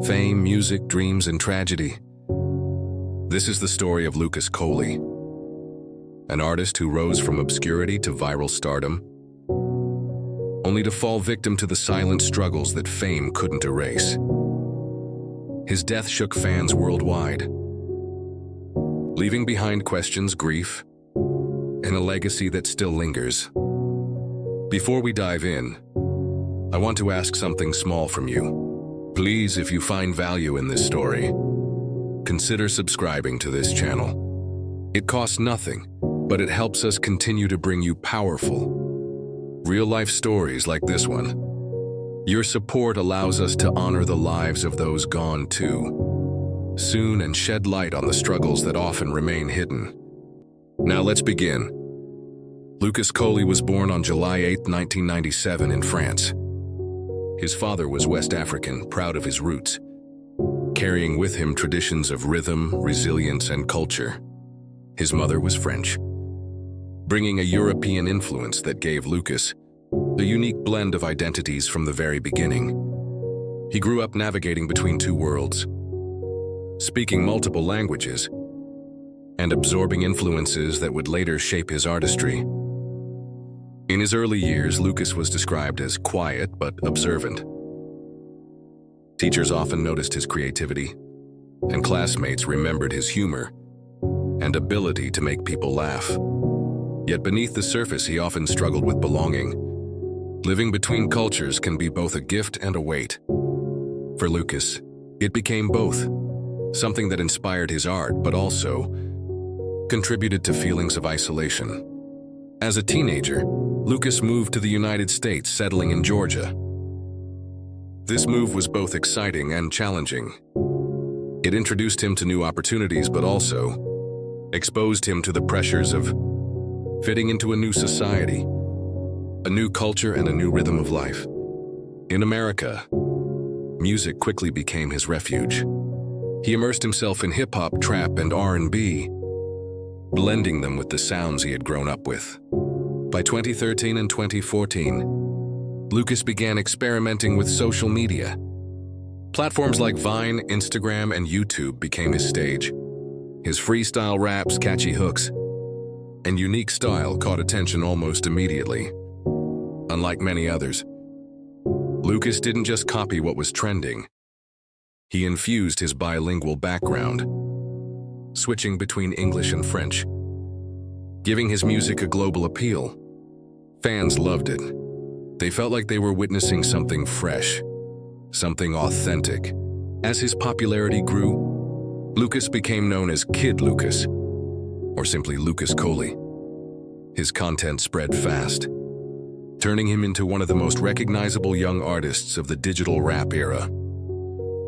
fame, music, dreams, and tragedy. This is the story of Lucas Coly, an artist who rose from obscurity to viral stardom, only to fall victim to the silent struggles that fame couldn't erase. His death shook fans worldwide, leaving behind questions, grief, and a legacy that still lingers. Before we dive in, I want to ask something small from you. Please, if you find value in this story, consider subscribing to this channel. It costs nothing, but it helps us continue to bring you powerful, real-life stories like this one. Your support allows us to honor the lives of those gone too soon and shed light on the struggles that often remain hidden. Now let's begin. Lucas Coly was born on July 8, 1997 in France. His father was West African, proud of his roots, carrying with him traditions of rhythm, resilience, and culture. His mother was French, bringing a European influence that gave Lucas a unique blend of identities from the very beginning. He grew up navigating between two worlds, speaking multiple languages, and absorbing influences that would later shape his artistry. In his early years, Lucas was described as quiet but observant. Teachers often noticed his creativity, and classmates remembered his humor and ability to make people laugh. Yet beneath the surface, he often struggled with belonging. Living between cultures can be both a gift and a weight. For Lucas, it became both, something that inspired his art but also contributed to feelings of isolation. As a teenager, Lucas moved to the United States, settling in Georgia. This move was both exciting and challenging. It introduced him to new opportunities but also exposed him to the pressures of fitting into a new society, a new culture, and a new rhythm of life. In America, music quickly became his refuge. He immersed himself in hip-hop, trap, and R&B, blending them with the sounds he had grown up with. By 2013 and 2014, Lucas began experimenting with social media. Platforms like Vine, Instagram, and YouTube became his stage. His freestyle raps, catchy hooks, and unique style caught attention almost immediately. Unlike many others, Lucas didn't just copy what was trending. He infused his bilingual background, switching between English and French, giving his music a global appeal. Fans loved it. They felt like they were witnessing something fresh, something authentic. As his popularity grew, Lucas became known as Kid Lucas, or simply Lucas Coly. His content spread fast, turning him into one of the most recognizable young artists of the digital rap era.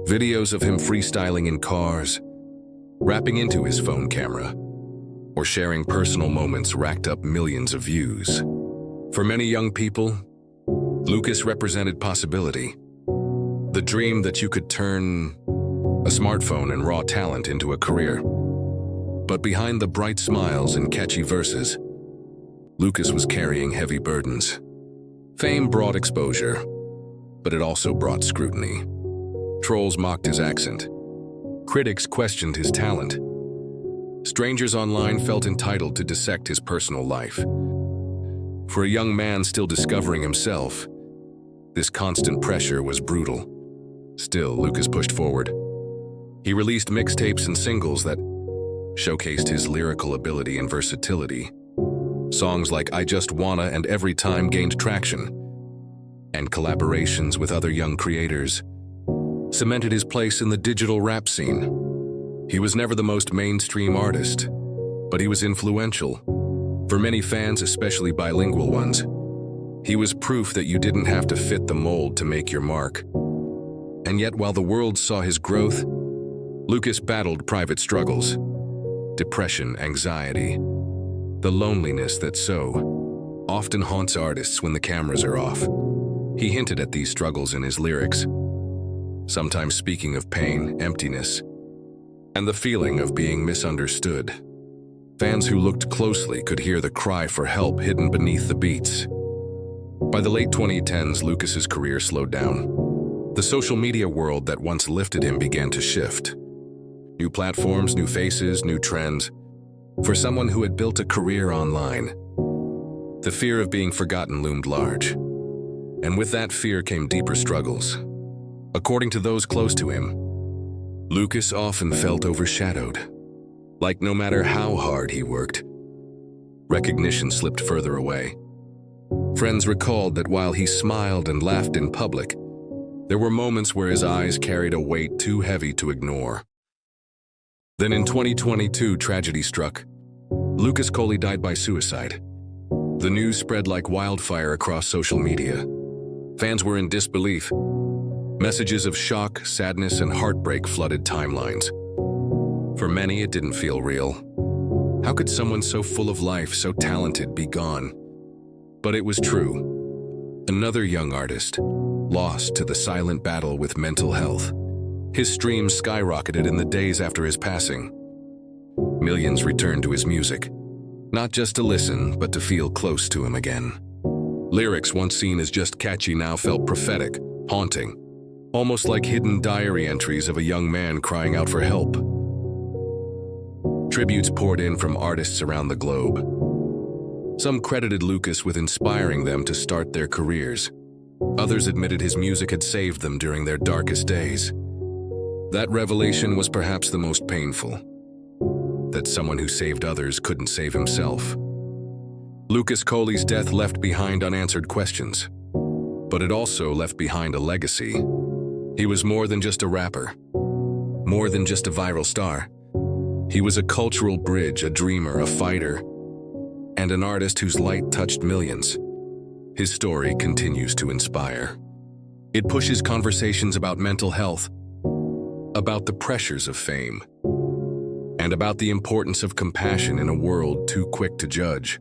Videos of him freestyling in cars, rapping into his phone camera, or sharing personal moments racked up millions of views. For many young people, Lucas represented possibility, the dream that you could turn a smartphone and raw talent into a career. But behind the bright smiles and catchy verses, Lucas was carrying heavy burdens. Fame brought exposure, but it also brought scrutiny. Trolls mocked his accent. Critics questioned his talent. Strangers online felt entitled to dissect his personal life. For a young man still discovering himself, this constant pressure was brutal. Still, Lucas pushed forward. He released mixtapes and singles that showcased his lyrical ability and versatility. Songs like I Just Wanna and Every Time gained traction, and collaborations with other young creators cemented his place in the digital rap scene. He was never the most mainstream artist, but he was influential. For many fans, especially bilingual ones, he was proof that you didn't have to fit the mold to make your mark. And yet, while the world saw his growth, Lucas battled private struggles, depression, anxiety, the loneliness that so often haunts artists when the cameras are off. He hinted at these struggles in his lyrics, sometimes speaking of pain, emptiness, and the feeling of being misunderstood. Fans who looked closely could hear the cry for help hidden beneath the beats. By the late 2010s, Lucas's career slowed down. The social media world that once lifted him began to shift. New platforms, new faces, new trends. For someone who had built a career online, the fear of being forgotten loomed large. And with that fear came deeper struggles. According to those close to him, Lucas often felt overshadowed. Like no matter how hard he worked, recognition slipped further away. Friends recalled that while he smiled and laughed in public, there were moments where his eyes carried a weight too heavy to ignore. Then in 2022, tragedy struck. Lucas Coly died by suicide. The news spread like wildfire across social media. Fans were in disbelief. Messages of shock, sadness, and heartbreak flooded timelines. For many, it didn't feel real. How could someone so full of life, so talented, be gone? But it was true. Another young artist, lost to the silent battle with mental health. His streams skyrocketed in the days after his passing. Millions returned to his music, not just to listen, but to feel close to him again. Lyrics once seen as just catchy now felt prophetic, haunting, almost like hidden diary entries of a young man crying out for help. Tributes poured in from artists around the globe. Some credited Lucas with inspiring them to start their careers. Others admitted his music had saved them during their darkest days. That revelation was perhaps the most painful, that someone who saved others couldn't save himself. Lucas Coly's death left behind unanswered questions, but it also left behind a legacy. He was more than just a rapper, more than just a viral star. He was a cultural bridge, a dreamer, a fighter, and an artist whose light touched millions. His story continues to inspire. It pushes conversations about mental health, about the pressures of fame, and about the importance of compassion in a world too quick to judge.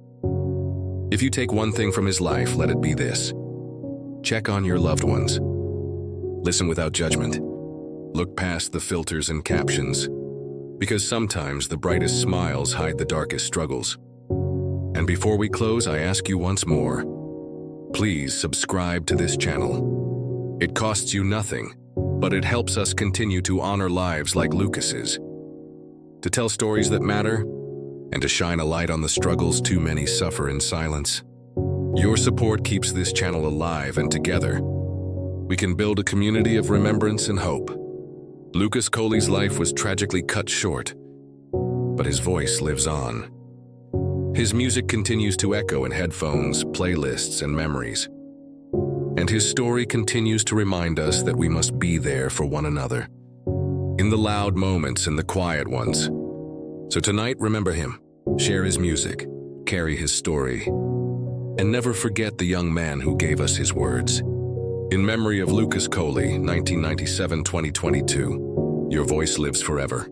If you take one thing from his life, let it be this: check on your loved ones. Listen without judgment. Look past the filters and captions, because sometimes the brightest smiles hide the darkest struggles. And before we close, I ask you once more, please subscribe to this channel. It costs you nothing, but it helps us continue to honor lives like Lucas's, to tell stories that matter, and to shine a light on the struggles too many suffer in silence. Your support keeps this channel alive, and together, we can build a community of remembrance and hope. Lucas Coly's life was tragically cut short, but his voice lives on. His music continues to echo in headphones, playlists, and memories. And his story continues to remind us that we must be there for one another, in the loud moments and the quiet ones. So tonight, remember him, share his music, carry his story, and never forget the young man who gave us his words. In memory of Lucas Coly, 1997-2022, your voice lives forever.